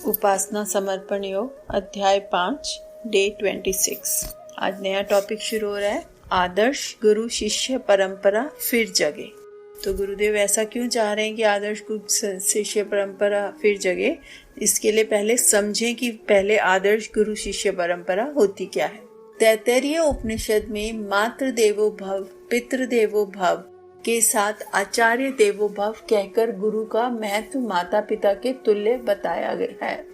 उपासना समर्पण योग अध्याय 5 डे 26। आज नया टॉपिक शुरू हो रहा है, आदर्श गुरु शिष्य परंपरा फिर जगे। तो गुरुदेव ऐसा क्यों चाह रहे हैं कि आदर्श गुरु शिष्य परंपरा फिर जगे? इसके लिए पहले समझें कि पहले आदर्श गुरु शिष्य परंपरा होती क्या है। तैत्तरीय उपनिषद में मातृ देवो भव पितृ देवो भव के साथ आचार्य देवो भव कहकर गुरु का महत्व माता पिता के तुल्य बताया गया है।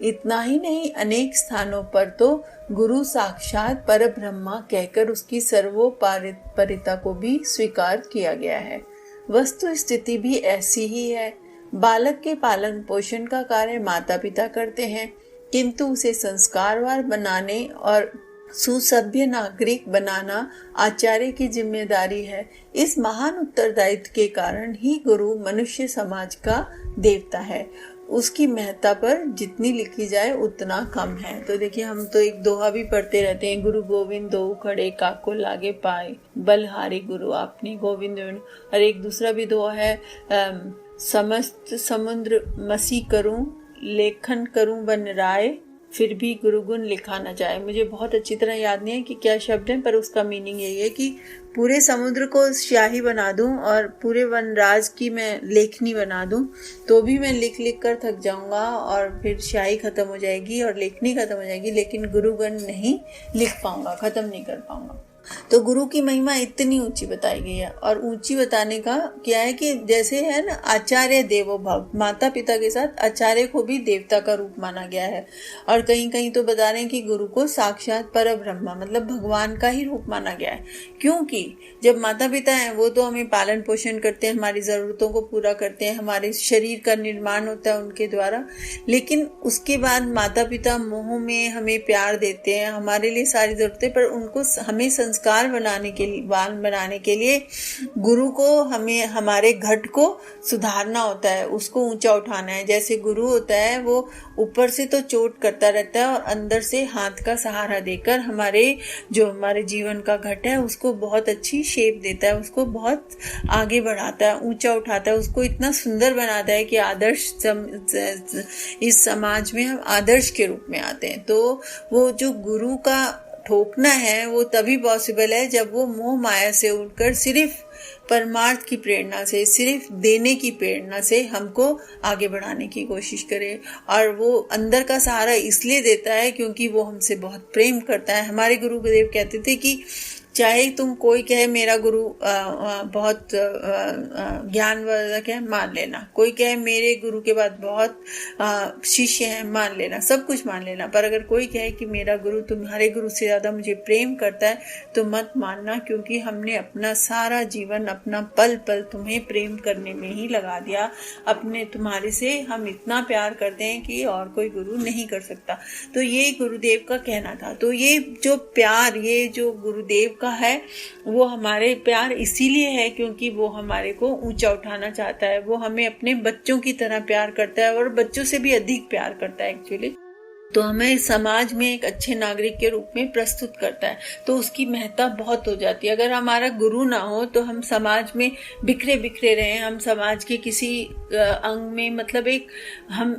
इतना ही नहीं, अनेक स्थानों पर तो गुरु साक्षात परब्रह्मा कहकर उसकी सर्वोपरिता को भी स्वीकार किया गया है। वस्तु स्थिति भी ऐसी ही है। बालक के पालन पोषण का कार्य माता पिता करते हैं, किंतु उसे संस्कारवान बनाने और सुसभ्य नागरिक बनाना आचार्य की जिम्मेदारी है। इस महान उत्तरदायित्व के कारण ही गुरु मनुष्य समाज का देवता है। उसकी महत्ता पर जितनी लिखी जाए उतना कम है। तो देखिए, हम तो एक दोहा भी पढ़ते रहते हैं, गुरु गोविंद दो खड़े काको लागे पाए, बलहारी गुरु आपने गोविंद। और एक दूसरा भी दोहा है, समस्त समुद्र मसी करूं लेखन करूं बन राय, फिर भी गुरु गुण लिखा न जाए। मुझे बहुत अच्छी तरह याद नहीं है कि क्या शब्द है, पर उसका मीनिंग यही है कि पूरे समुद्र को स्याही बना दूं और पूरे वनराज की मैं लेखनी बना दूं, तो भी मैं लिख लिख कर थक जाऊंगा और फिर स्याही खत्म हो जाएगी और लेखनी खत्म हो जाएगी, लेकिन गुरुगण नहीं लिख पाऊंगा, खत्म नहीं कर पाऊंगा। तो गुरु की महिमा इतनी ऊंची बताई गई है। और ऊंची बताने का क्या है कि जैसे है ना, आचार्य देवो भव, माता पिता के साथ आचार्य को भी देवता का रूप माना गया है। और कहीं कहीं तो बता रहे हैं कि गुरु को साक्षात परब्रह्मा मतलब भगवान का ही रूप माना गया है। क्योंकि जब माता पिता हैं वो तो हमें पालन पोषण करते हैं, हमारी जरूरतों को पूरा करते हैं, हमारे शरीर का निर्माण होता है उनके द्वारा। लेकिन उसके बाद माता पिता मोह में हमें प्यार देते हैं, हमारे लिए सारी जरूरतें, पर उनको हमें संस्कार बनाने के लिए गुरु को हमें हमारे घट को सुधारना होता है, उसको ऊंचा उठाना है। जैसे गुरु होता है वो ऊपर से तो चोट करता रहता है और अंदर से हाथ का सहारा देकर हमारे जीवन का घट है उसको बहुत अच्छी शेप देता है, उसको बहुत आगे बढ़ाता है, ऊंचा उठाता है, उसको इतना सुंदर बनाता है कि आदर्श इस समाज में हम आदर्श के रूप में आते हैं। तो वो जो गुरु का ठोकना है वो तभी पॉसिबल है जब वो मोह माया से उठकर सिर्फ परमार्थ की प्रेरणा से, सिर्फ देने की प्रेरणा से हमको आगे बढ़ाने की कोशिश करे। और वो अंदर का सहारा इसलिए देता है क्योंकि वो हमसे बहुत प्रेम करता है। हमारे गुरुदेव कहते थे कि चाहे तुम कोई कहे मेरा गुरु बहुत ज्ञानवर्धक है, मान लेना। कोई कहे मेरे गुरु के बाद बहुत शिष्य हैं, मान लेना, सब कुछ मान लेना। पर अगर कोई कहे कि मेरा गुरु तुम्हारे गुरु से ज़्यादा मुझे प्रेम करता है, तो मत मानना, क्योंकि हमने अपना सारा जीवन, अपना पल पल तुम्हें प्रेम करने में ही लगा दिया। तुम्हारे से हम इतना प्यार करते हैं कि और कोई गुरु नहीं कर सकता। तो ये गुरुदेव का कहना था। तो ये जो प्यार, ये जो गुरुदेव का है, वो हमारे प्यार इसीलिए है क्योंकि वो हमारे को ऊंचा उठाना चाहता है। वो हमें अपने बच्चों की तरह प्यार करता है और बच्चों से भी अधिक प्यार करता है एक्चुअली। तो हमें समाज में एक अच्छे नागरिक के रूप में प्रस्तुत करता है, तो उसकी महत्ता बहुत हो जाती है। अगर हमारा गुरु ना हो तो हम समाज में बिखरे बिखरे रहें, हम समाज के किसी अंग में मतलब हम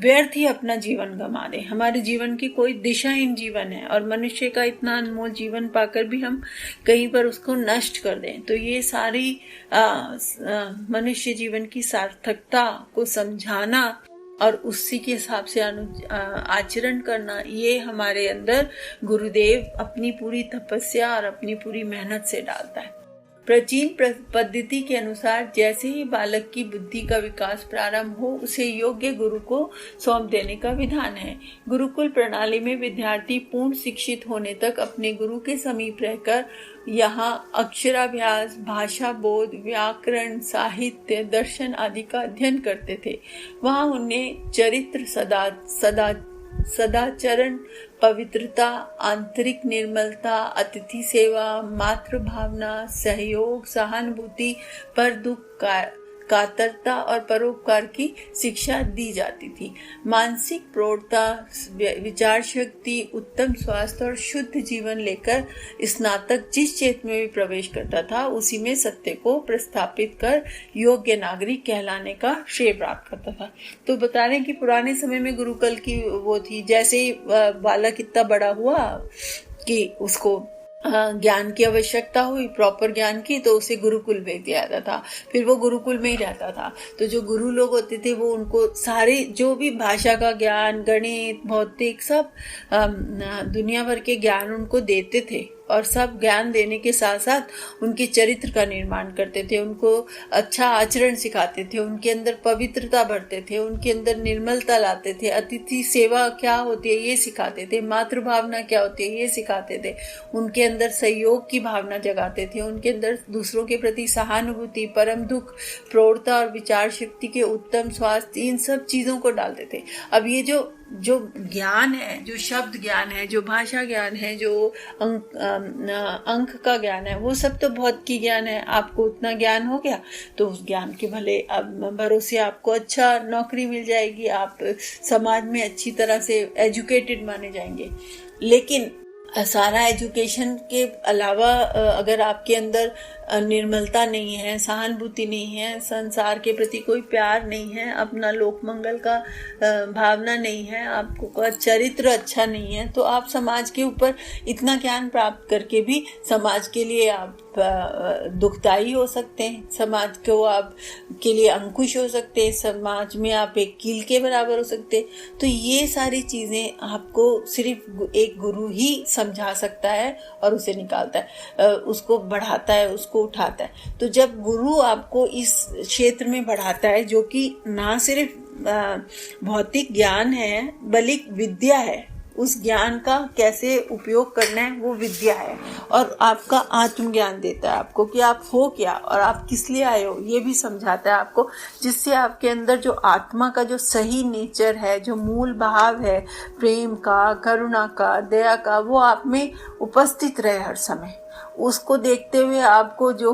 व्यर्थ ही अपना जीवन गंवा दें, हमारे जीवन की कोई दिशाहीन जीवन है और मनुष्य का इतना अनमोल जीवन पाकर भी हम कहीं पर उसको नष्ट कर दें। तो ये सारी मनुष्य जीवन की सार्थकता को समझाना और उसी के हिसाब से आचरण करना, ये हमारे अंदर गुरुदेव अपनी पूरी तपस्या और अपनी पूरी मेहनत से डालता है। प्राचीन पद्धति के अनुसार जैसे ही बालक की बुद्धि का विकास प्रारंभ हो, उसे योग्य गुरु को सौंप देने का विधान है। गुरुकुल प्रणाली में विद्यार्थी पूर्ण शिक्षित होने तक अपने गुरु के समीप रहकर यहाँ अक्षराभ्यास, भाषा बोध, व्याकरण, साहित्य, दर्शन आदि का अध्ययन करते थे। वहाँ उन्हें चरित्र, सदाचरण, पवित्रता, आंतरिक निर्मलता, अतिथि सेवा, मातृ भावना, सहयोग, सहानुभूति, पर दुख कातरता और परोपकार की शिक्षा दी जाती थी। मानसिक प्रौढ़ता, विचार शक्ति, उत्तम स्वास्थ्य और शुद्ध जीवन लेकर स्नातक जिस क्षेत्र में भी प्रवेश करता था उसी में सत्य को प्रस्थापित कर योग्य नागरिक कहलाने का श्रेय प्राप्त करता था। तो बता रहे हैं कि पुराने समय में गुरुकुल की वो थी, जैसे ही बालक इतना बड़ा हुआ कि उसको ज्ञान की आवश्यकता हुई, प्रॉपर ज्ञान की, तो उसे गुरुकुल भेज दिया जाता था। फिर वो गुरुकुल में ही रहता था। तो जो गुरु लोग होते थे वो उनको सारे जो भी भाषा का ज्ञान, गणित, भौतिक, सब दुनिया भर के ज्ञान उनको देते थे और सब ज्ञान देने के साथ साथ उनके चरित्र का निर्माण करते थे, उनको अच्छा आचरण सिखाते थे, उनके अंदर पवित्रता भरते थे, उनके अंदर निर्मलता लाते थे, अतिथि सेवा क्या होती है ये सिखाते थे, मातृभावना क्या होती है ये सिखाते थे, उनके अंदर सहयोग की भावना जगाते थे, उनके अंदर दूसरों के प्रति सहानुभूति, परम दुख, प्रौढ़ता और विचार शक्ति के उत्तम स्वास्थ्य, इन सब चीजों को डालते थे। अब ये जो ज्ञान है, जो शब्द ज्ञान है, जो भाषा ज्ञान है, जो अंक का ज्ञान है, वो सब तो भौतिक ज्ञान है। आपको उतना ज्ञान हो गया तो उस ज्ञान के भरोसे आपको अच्छा नौकरी मिल जाएगी, आप समाज में अच्छी तरह से एजुकेटेड माने जाएंगे। लेकिन सारा एजुकेशन के अलावा अगर आपके अंदर निर्मलता नहीं है, सहानुभूति नहीं है, संसार के प्रति कोई प्यार नहीं है, अपना लोक मंगल का भावना नहीं है, आपको चरित्र अच्छा नहीं है, तो आप समाज के ऊपर इतना ज्ञान प्राप्त करके भी समाज के लिए आप दुखदाई हो सकते हैं, समाज को आप के लिए अंकुश हो सकते हैं, समाज में आप एक कील के बराबर हो सकते हैं। तो ये सारी चीजें आपको सिर्फ एक गुरु ही समझा सकता है और उसे निकालता है, उसको बढ़ाता है, उसको उठाता है। तो जब गुरु आपको इस क्षेत्र में बढ़ाता है जो कि ना सिर्फ भौतिक ज्ञान है बल्कि विद्या है, उस ज्ञान का कैसे उपयोग करना है वो विद्या है, और आपका आत्मज्ञान देता है आपको कि आप हो क्या और आप किस लिए आए हो, ये भी समझाता है आपको, जिससे आपके अंदर जो आत्मा का जो सही नेचर है, जो मूल भाव है प्रेम का, करुणा का, दया का, वो आप में उपस्थित रहे हर समय। उसको देखते हुए आपको जो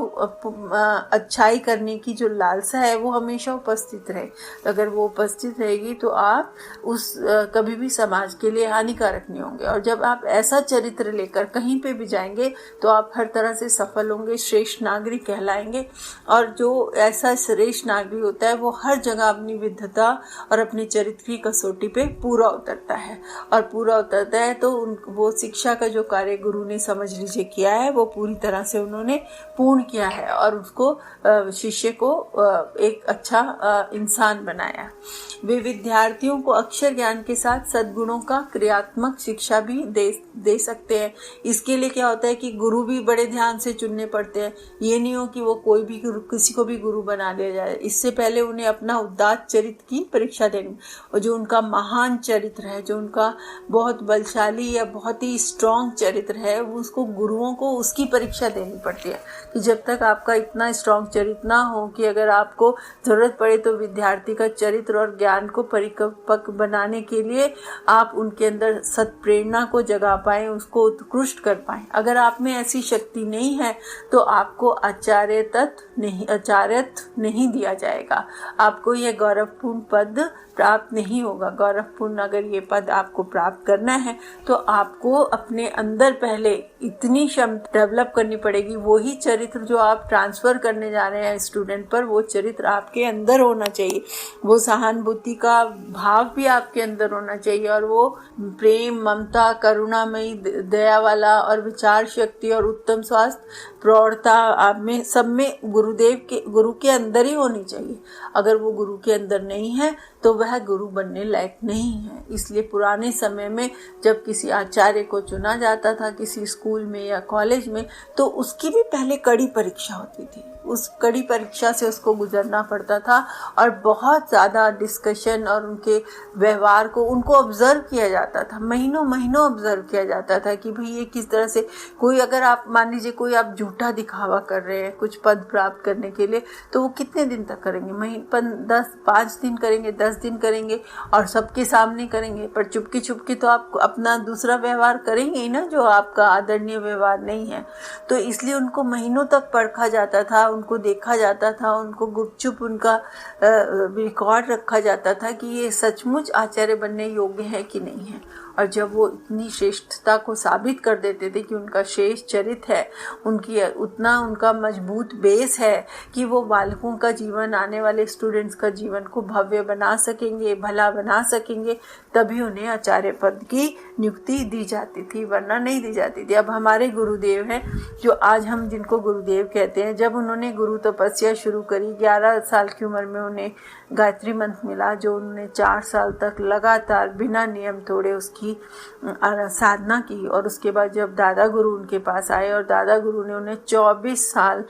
अच्छाई करने की जो लालसा है वो हमेशा उपस्थित रहे। अगर वो उपस्थित रहेगी तो आप उस कभी भी समाज के लिए हानिकारक नहीं होंगे। और जब आप ऐसा चरित्र लेकर कहीं पे भी जाएंगे तो आप हर तरह से सफल होंगे, श्रेष्ठ नागरिक कहलाएंगे। और जो ऐसा श्रेष्ठ नागरिक होता है वो हर जगह अपनी विद्वता और अपने चरित्र की कसौटी पे पूरा उतरता है, और पूरा उतरता है तो वो शिक्षा का जो कार्य गुरु ने समझ लीजिए किया है वो पूरी तरह से उन्होंने पूर्ण किया है और उसको शिष्य को एक अच्छा इंसान बनाया। वे विद्यार्थियों को अक्षर ज्ञान के साथ सद्गुणों का क्रियात्मक शिक्षा भी दे सकते हैं। इसके लिए क्या होता है कि गुरु भी बड़े ध्यान से चुनने पड़ते हैं। ये नहीं हो कि वो कोई भी किसी को भी गुरु बना लिया जाए। इससे पहले उन्हें अपना उदात्त चरित्र की परीक्षा देनी, और जो उनका महान चरित्र है, जो उनका बहुत बलशाली या बहुत ही स्ट्रॉन्ग चरित्र है, वो उसको गुरुओं को उसकी परीक्षा देनी पड़ती है। कि जब तक आपका इतना स्ट्रॉन्ग चरित्र ना हो कि अगर आपको जरूरत पड़े तो विद्यार्थी का चरित्र और ज्ञान को परिपक्व बनाने के लिए आप उनके अंदर सत्प्रेरणा को जगा पाएं, उसको उत्कृष्ट कर पाएं। अगर आप में ऐसी शक्ति नहीं है तो आपको आचार्यत्व नहीं दिया जाएगा, आपको यह गौरवपूर्ण पद प्राप्त नहीं होगा। गौरवपूर्ण अगर ये पद आपको प्राप्त करना है तो आपको अपने अंदर पहले इतनी क्षमता डेवलप करनी पड़ेगी। वही चरित्र जो आप ट्रांसफर करने जा रहे हैं स्टूडेंट पर, वो चरित्र आपके अंदर होना चाहिए। वो सहानुभूति का भाव भी आपके अंदर होना चाहिए, और वो प्रेम, ममता, करुणामयी, दया वाला और विचार शक्ति और उत्तम स्वास्थ्य, प्रौढ़ता आप में सब में गुरु के अंदर ही होनी चाहिए। अगर वो गुरु के अंदर नहीं है तो वह गुरु बनने लायक नहीं है। इसलिए पुराने समय में जब किसी आचार्य को चुना जाता था किसी स्कूल में या कॉलेज में, तो उसकी भी पहले कड़ी परीक्षा होती थी। उस कड़ी परीक्षा से उसको गुजरना पड़ता था और बहुत ज़्यादा डिस्कशन और उनके व्यवहार को उनको ऑब्जर्व किया जाता था। महीनों ऑब्जर्व किया जाता था कि भाई ये किस तरह से, कोई अगर आप मान लीजिए कोई आप झूठा दिखावा कर रहे हैं कुछ पद प्राप्त करने के लिए, तो वो कितने दिन तक करेंगे? 5 दिन करेंगे, 10 दिन करेंगे और सबके सामने करेंगे, पर चुपके तो आप अपना दूसरा व्यवहार करेंगे ही ना जो आपका आदरणीय व्यवहार नहीं है। तो इसलिए उनको महीनों तक परखा जाता था, उनको देखा जाता था, उनको गुपचुप उनका रिकॉर्ड रखा जाता था कि ये सचमुच आचार्य बनने योग्य है कि नहीं है। और जब वो इतनी श्रेष्ठता को साबित कर देते थे कि उनका श्रेष्ठ चरित्र है, उनकी उतना उनका मजबूत बेस है कि वो बालकों का जीवन, आने वाले स्टूडेंट्स का जीवन को भव्य बना सकेंगे, भला बना सकेंगे, तभी उन्हें आचार्य पद की नियुक्ति दी जाती थी, वरना नहीं दी जाती थी। अब हमारे गुरुदेव हैं जो आज हम जिनको गुरुदेव कहते हैं, जब उन्होंने गुरु तपस्या शुरू करी, 11 साल की उम्र में उन्हें गायत्री मंत्र मिला, जो उन्होंने 4 साल तक लगातार बिना नियम तोड़े उसकी साधना की। और उसके बाद जब दादा गुरु उनके पास आए और दादा गुरु ने उन्हें 24 साल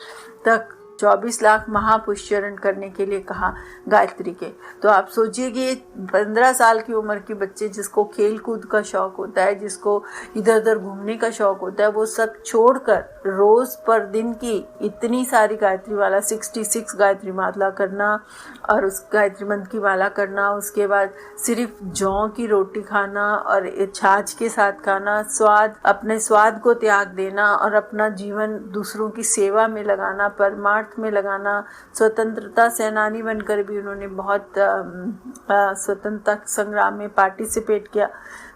तक 24 लाख महापुष्चरण करने के लिए कहा गायत्री के, तो आप सोचिए कि 15 साल की उम्र के बच्चे जिसको खेल कूद का शौक होता है, जिसको इधर उधर घूमने का शौक होता है, वो सब छोड़कर रोज पर दिन की इतनी सारी गायत्री माला, 66 गायत्री माला करना और उस गायत्री मंत्र की माला करना, उसके बाद सिर्फ जौ की रोटी खाना और छाछ के साथ खाना, अपने स्वाद को त्याग देना और अपना जीवन दूसरों की सेवा में लगाना, परमार्थ में लगाना। स्वतंत्रता सेनानी बनकर भी उन्होंने बहुत स्वतंत्रता संग्राम में पार्टिसिपेट किया।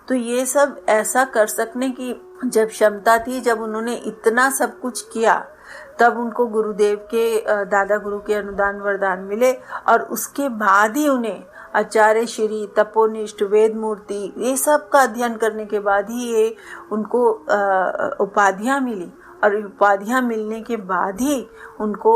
तो ये सब ऐसा कर सकने की जब क्षमता थी, जब उन्होंने इतना सब कुछ किया, तब उनको गुरुदेव के दादा गुरु के अनुदान वरदान मिले। और उसके बाद ही उन्हें आचार्य श्री, तपोनिष्ठ, वेद मूर्ति, ये सब का अध्ययन करने के बाद ही ये उनको उपाधियां मिली। और उपाधियां मिलने के बाद ही उनको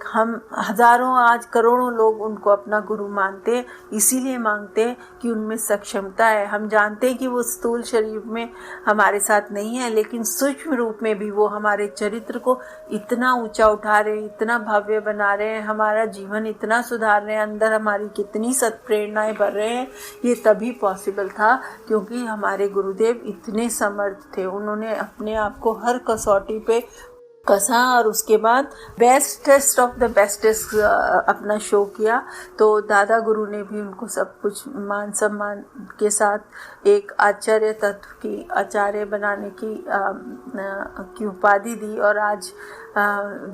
हम हजारों, आज करोड़ों लोग उनको अपना गुरु मानते हैं। इसीलिए मांगते हैं कि उनमें सक्षमता है। हम जानते हैं कि वो स्थूल शरीर में हमारे साथ नहीं है, लेकिन सूक्ष्म रूप में भी वो हमारे चरित्र को इतना ऊंचा उठा रहे हैं, इतना भव्य बना रहे हैं, हमारा जीवन इतना सुधार रहे हैं, अंदर हमारी कितनी सत्प्रेरणाएं भर रहे हैं। ये तभी पॉसिबल था क्योंकि हमारे गुरुदेव इतने समर्थ थे। उन्होंने अपने आप को हर कसौटी पे कसा और उसके बाद बेस्टेस्ट ऑफ द बेस्टेस्ट अपना शो किया। तो दादा गुरु ने भी उनको सब कुछ मान सम्मान के साथ एक आचार्य तत्व की, आचार्य बनाने की उपाधि दी। और आज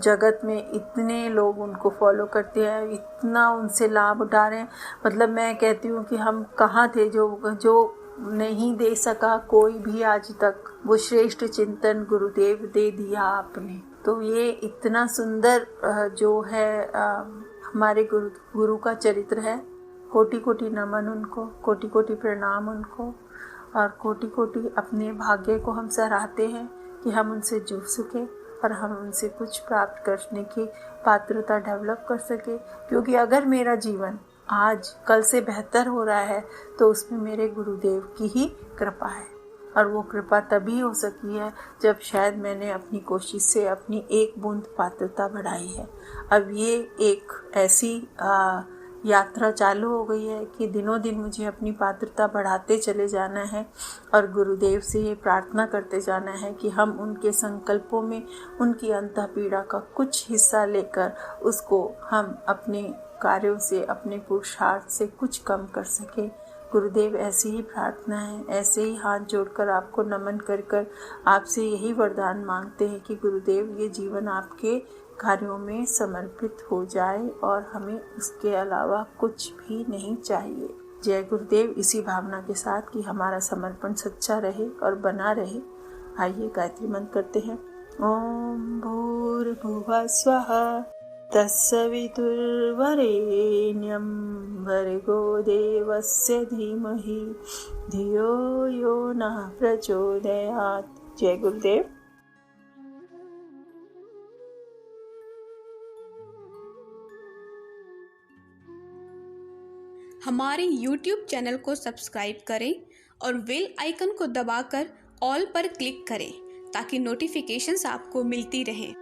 जगत में इतने लोग उनको फॉलो करते हैं, इतना उनसे लाभ उठा रहे हैं। मतलब मैं कहती हूँ कि हम कहाँ थे जो नहीं दे सका कोई भी आज तक, वो श्रेष्ठ चिंतन गुरुदेव दे दिया आपने। तो ये इतना सुंदर जो है हमारे गुरु का चरित्र है। कोटि कोटि नमन उनको, कोटि कोटि प्रणाम उनको, और कोटि कोटि अपने भाग्य को हम सराहते हैं कि हम उनसे जुड़ सके और हम उनसे कुछ प्राप्त करने की पात्रता डेवलप कर सके। क्योंकि अगर मेरा जीवन आज कल से बेहतर हो रहा है तो उसमें मेरे गुरुदेव की ही कृपा है। और वो कृपा तभी हो सकी है जब शायद मैंने अपनी कोशिश से अपनी एक बूंद पात्रता बढ़ाई है। अब ये एक ऐसी यात्रा चालू हो गई है कि दिनों दिन मुझे अपनी पात्रता बढ़ाते चले जाना है और गुरुदेव से ये प्रार्थना करते जाना है कि हम उनके संकल्पों में उनकी अंतः पीड़ा का कुछ हिस्सा लेकर उसको हम अपने कार्यों से, अपने पुरुषार्थ से कुछ कम कर सके। गुरुदेव ऐसी ही प्रार्थना है, ऐसे ही हाथ जोड़कर आपको नमन कर आपसे यही वरदान मांगते हैं कि गुरुदेव ये जीवन आपके कार्यों में समर्पित हो जाए और हमें उसके अलावा कुछ भी नहीं चाहिए। जय गुरुदेव। इसी भावना के साथ कि हमारा समर्पण सच्चा रहे और बना रहे, आइए गायत्री मंत्र करते हैं। ओम भूर्भुवः स्वः तत्सवितुर्वरेण्यं भर्गो देवस्य धीमहि धियो यो नः प्रचोदयात्। जय गुरुदेव। हमारे YouTube चैनल को सब्सक्राइब करें और बेल आइकन को दबाकर ऑल पर क्लिक करें ताकि नोटिफिकेशंस आपको मिलती रहें।